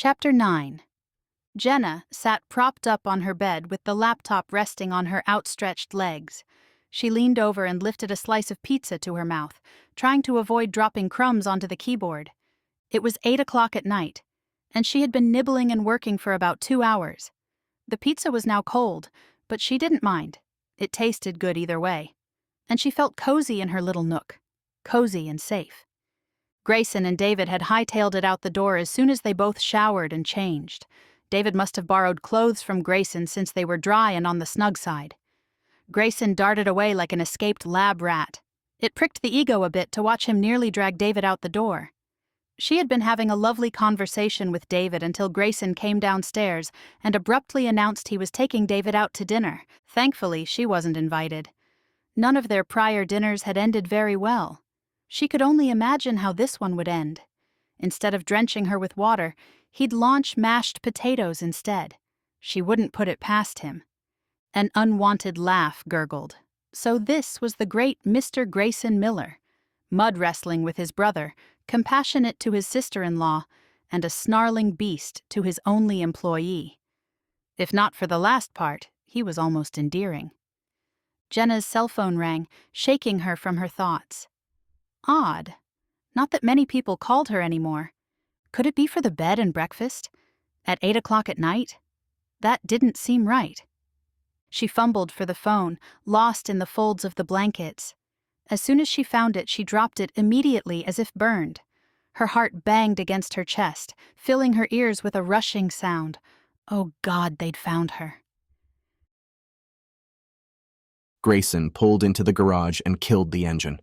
Chapter 9. Jenna sat propped up on her bed with the laptop resting on her outstretched legs. She leaned over and lifted a slice of pizza to her mouth, trying to avoid dropping crumbs onto the keyboard. It was 8 o'clock at night, and she had been nibbling and working for about 2 hours. The pizza was now cold, but she didn't mind. It tasted good either way. And she felt cozy in her little nook. Cozy and safe. Grayson and David had hightailed it out the door as soon as they both showered and changed. David must have borrowed clothes from Grayson since they were dry and on the snug side. Grayson darted away like an escaped lab rat. It pricked the ego a bit to watch him nearly drag David out the door. She had been having a lovely conversation with David until Grayson came downstairs and abruptly announced he was taking David out to dinner. Thankfully, she wasn't invited. None of their prior dinners had ended very well. She could only imagine how this one would end. Instead of drenching her with water, he'd launch mashed potatoes instead. She wouldn't put it past him. An unwanted laugh gurgled. So this was the great Mr. Grayson Miller, mud wrestling with his brother, compassionate to his sister-in-law, and a snarling beast to his only employee. If not for the last part, he was almost endearing. Jenna's cell phone rang, shaking her from her thoughts. Odd. Not that many people called her anymore. Could it be for the bed and breakfast? At 8 o'clock at night? That didn't seem right. She fumbled for the phone, lost in the folds of the blankets. As soon as she found it, she dropped it immediately as if burned. Her heart banged against her chest, filling her ears with a rushing sound. Oh God, they'd found her. Grayson pulled into the garage and killed the engine.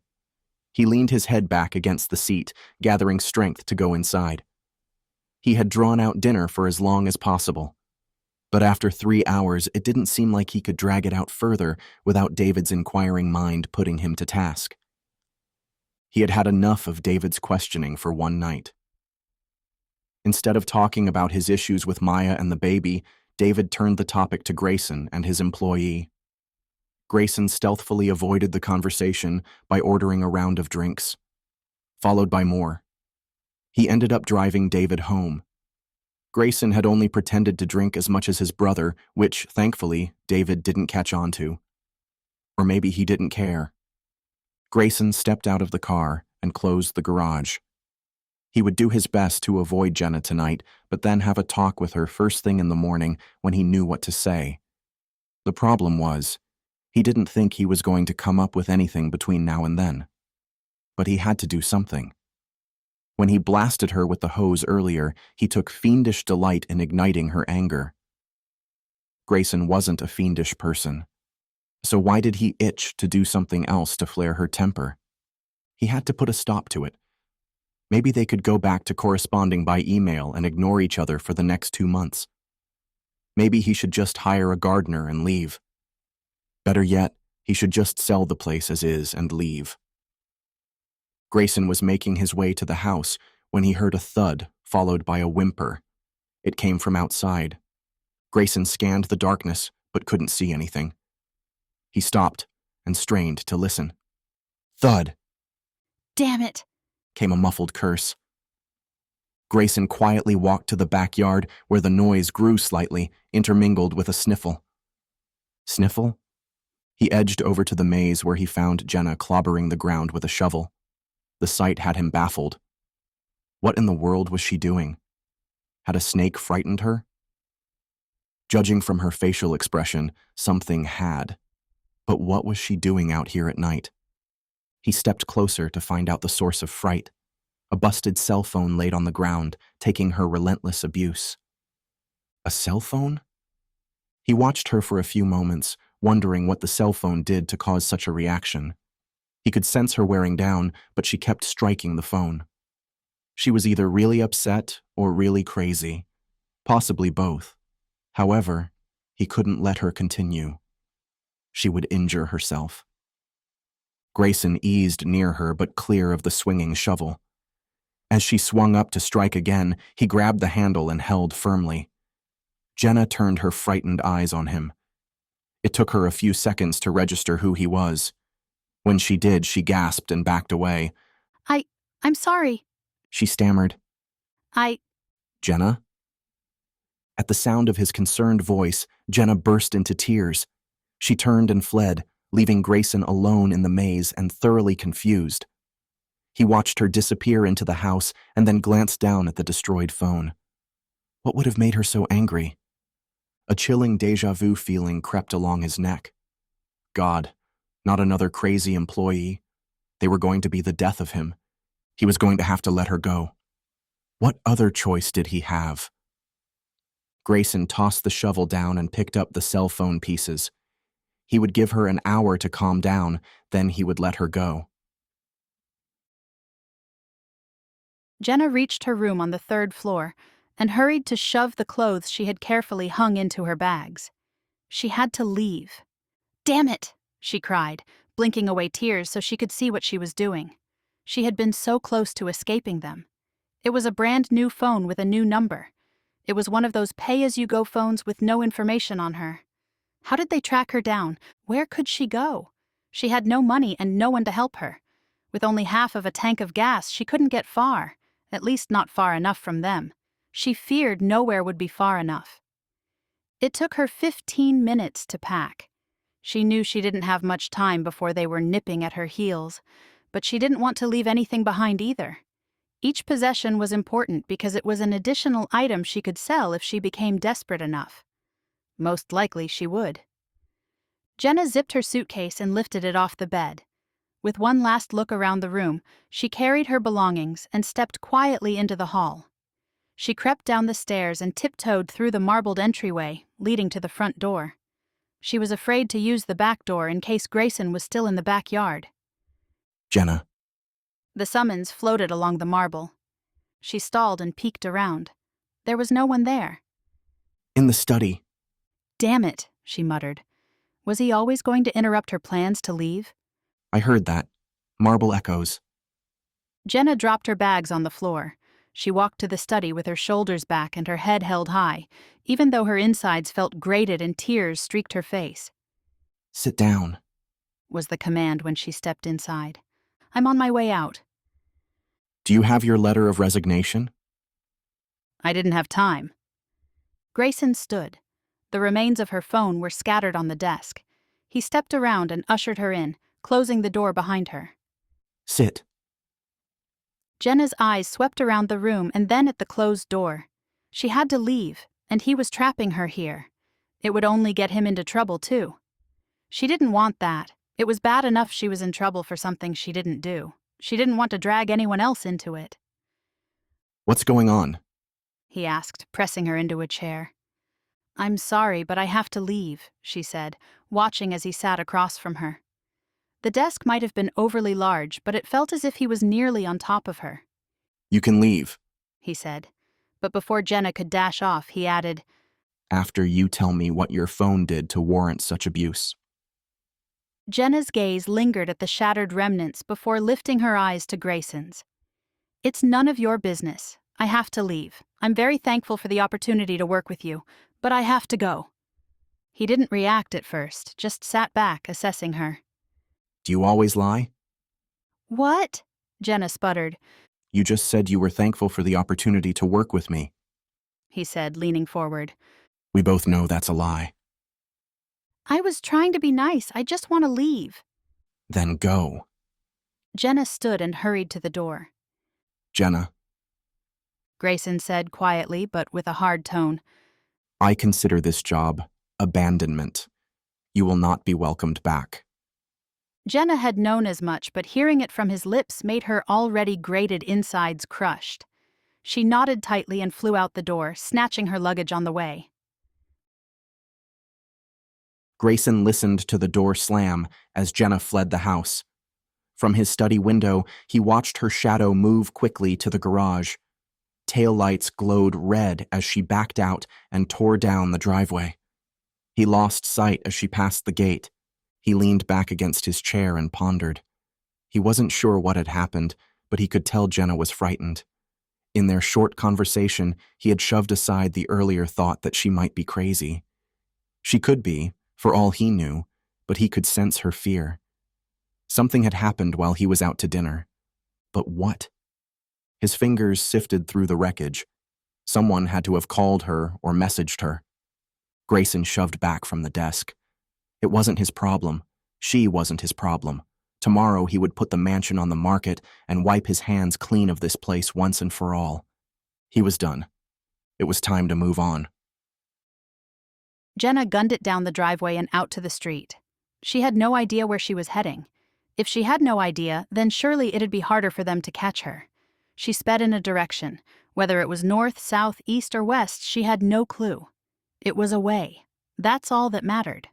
He leaned his head back against the seat, gathering strength to go inside. He had drawn out dinner for as long as possible. But after 3 hours, it didn't seem like he could drag it out further without David's inquiring mind putting him to task. He had had enough of David's questioning for one night. Instead of talking about his issues with Maya and the baby, David turned the topic to Grayson and his employee. Grayson stealthily avoided the conversation by ordering a round of drinks, followed by more. He ended up driving David home. Grayson had only pretended to drink as much as his brother, which, thankfully, David didn't catch on to. Or maybe he didn't care. Grayson stepped out of the car and closed the garage. He would do his best to avoid Jenna tonight, but then have a talk with her first thing in the morning when he knew what to say. The problem was, he didn't think he was going to come up with anything between now and then. But he had to do something. When he blasted her with the hose earlier, he took fiendish delight in igniting her anger. Grayson wasn't a fiendish person. So why did he itch to do something else to flare her temper? He had to put a stop to it. Maybe they could go back to corresponding by email and ignore each other for the next 2 months. Maybe he should just hire a gardener and leave. Better yet, he should just sell the place as is and leave. Grayson was making his way to the house when he heard a thud followed by a whimper. It came from outside. Grayson scanned the darkness but couldn't see anything. He stopped and strained to listen. Thud! Damn it! Came a muffled curse. Grayson quietly walked to the backyard where the noise grew slightly, intermingled with a sniffle. Sniffle? He edged over to the maze where he found Jenna clobbering the ground with a shovel. The sight had him baffled. What in the world was she doing? Had a snake frightened her? Judging from her facial expression, something had. But what was she doing out here at night? He stepped closer to find out the source of fright. A busted cell phone laid on the ground, taking her relentless abuse. A cell phone? He watched her for a few moments, wondering what the cell phone did to cause such a reaction. He could sense her wearing down, but she kept striking the phone. She was either really upset or really crazy, possibly both. However, he couldn't let her continue. She would injure herself. Grayson eased near her but clear of the swinging shovel. As she swung up to strike again, he grabbed the handle and held firmly. Jenna turned her frightened eyes on him. It took her a few seconds to register who he was. When she did, she gasped and backed away. I'm sorry, She stammered. I... Jenna? At the sound of his concerned voice, Jenna burst into tears. She turned and fled, leaving Grayson alone in the maze and thoroughly confused. He watched her disappear into the house and then glanced down at the destroyed phone. What would have made her so angry? A chilling déjà vu feeling crept along his neck. God, not another crazy employee. They were going to be the death of him. He was going to have to let her go. What other choice did he have? Grayson tossed the shovel down and picked up the cell phone pieces. He would give her an hour to calm down, then he would let her go. Jenna reached her room on the 3rd floor and hurried to shove the clothes she had carefully hung into her bags. She had to leave. "Damn it!" she cried, blinking away tears so she could see what she was doing. She had been so close to escaping them. It was a brand new phone with a new number. It was one of those pay-as-you-go phones with no information on her. How did they track her down? Where could she go? She had no money and no one to help her. With only half of a tank of gas, she couldn't get far, at least not far enough from them. She feared nowhere would be far enough. It took her 15 minutes to pack. She knew she didn't have much time before they were nipping at her heels, but she didn't want to leave anything behind either. Each possession was important because it was an additional item she could sell if she became desperate enough. Most likely she would. Jenna zipped her suitcase and lifted it off the bed. With one last look around the room, she carried her belongings and stepped quietly into the hall. She crept down the stairs and tiptoed through the marbled entryway, leading to the front door. She was afraid to use the back door in case Grayson was still in the backyard. Jenna. The summons floated along the marble. She stalled and peeked around. There was no one there. In the study. "Damn it," she muttered. Was he always going to interrupt her plans to leave? I heard that. Marble echoes. Jenna dropped her bags on the floor. She walked to the study with her shoulders back and her head held high, even though her insides felt grated and tears streaked her face. Sit down, Was the command when she stepped inside. "I'm on my way out." Do you have your letter of resignation? "I didn't have time." Grayson stood. The remains of her phone were scattered on the desk. He stepped around and ushered her in, closing the door behind her. Sit. Jenna's eyes swept around the room and then at the closed door. She had to leave, and he was trapping her here. It would only get him into trouble, too. She didn't want that. It was bad enough she was in trouble for something she didn't do. She didn't want to drag anyone else into it. What's going on? He asked, pressing her into a chair. "I'm sorry, but I have to leave," she said, watching as he sat across from her. The desk might have been overly large, but it felt as if he was nearly on top of her. You can leave. He said. But before Jenna could dash off, he added, After you tell me what your phone did to warrant such abuse. Jenna's gaze lingered at the shattered remnants before lifting her eyes to Grayson's. "It's none of your business. I have to leave. I'm very thankful for the opportunity to work with you, but I have to go." He didn't react at first, just sat back, assessing her. Do you always lie? "What?" Jenna sputtered. You just said you were thankful for the opportunity to work with me. He said, leaning forward. We both know that's a lie. "I was trying to be nice. I just want to leave." Then go. Jenna stood and hurried to the door. Jenna, Grayson said quietly, but with a hard tone. I consider this job abandonment. You will not be welcomed back. Jenna had known as much, but hearing it from his lips made her already grated insides crushed. She nodded tightly and flew out the door, snatching her luggage on the way. Grayson listened to the door slam as Jenna fled the house. From his study window, he watched her shadow move quickly to the garage. Taillights glowed red as she backed out and tore down the driveway. He lost sight as she passed the gate. He leaned back against his chair and pondered. He wasn't sure what had happened, but he could tell Jenna was frightened. In their short conversation, he had shoved aside the earlier thought that she might be crazy. She could be, for all he knew, but he could sense her fear. Something had happened while he was out to dinner. But what? His fingers sifted through the wreckage. Someone had to have called her or messaged her. Grayson shoved back from the desk. It wasn't his problem. She wasn't his problem. Tomorrow he would put the mansion on the market and wipe his hands clean of this place once and for all. He was done. It was time to move on. Jenna gunned it down the driveway and out to the street. She had no idea where she was heading. If she had no idea, then surely it'd be harder for them to catch her. She sped in a direction. Whether it was north, south, east, or west, she had no clue. It was away. That's all that mattered.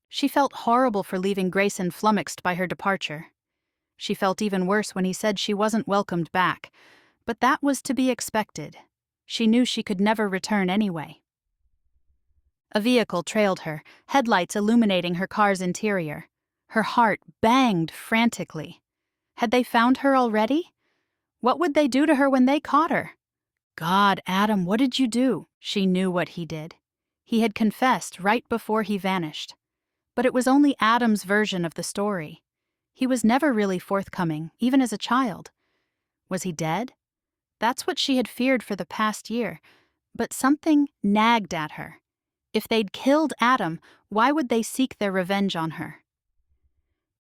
She felt horrible for leaving Grayson flummoxed by her departure. She felt even worse when he said she wasn't welcomed back, but that was to be expected. She knew she could never return anyway. A vehicle trailed her, headlights illuminating her car's interior. Her heart banged frantically. Had they found her already? What would they do to her when they caught her? God, Adam, what did you do? She knew what he did. He had confessed right before he vanished. But it was only Adam's version of the story. He was never really forthcoming, even as a child. Was he dead? That's what she had feared for the past year. But something nagged at her. If they'd killed Adam, why would they seek their revenge on her?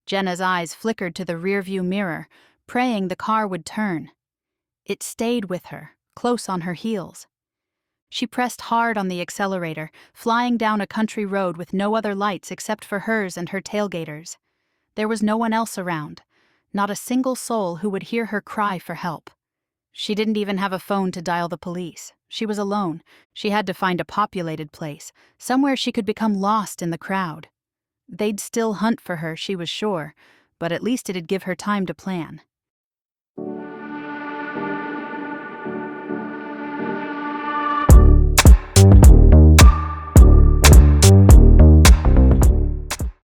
Jenna's eyes flickered to the rearview mirror, praying the car would turn. It stayed with her, close on her heels. She pressed hard on the accelerator, flying down a country road with no other lights except for hers and her tailgaters. There was no one else around, not a single soul who would hear her cry for help. She didn't even have a phone to dial the police. She was alone. She had to find a populated place, somewhere she could become lost in the crowd. They'd still hunt for her, she was sure, but at least it'd give her time to plan.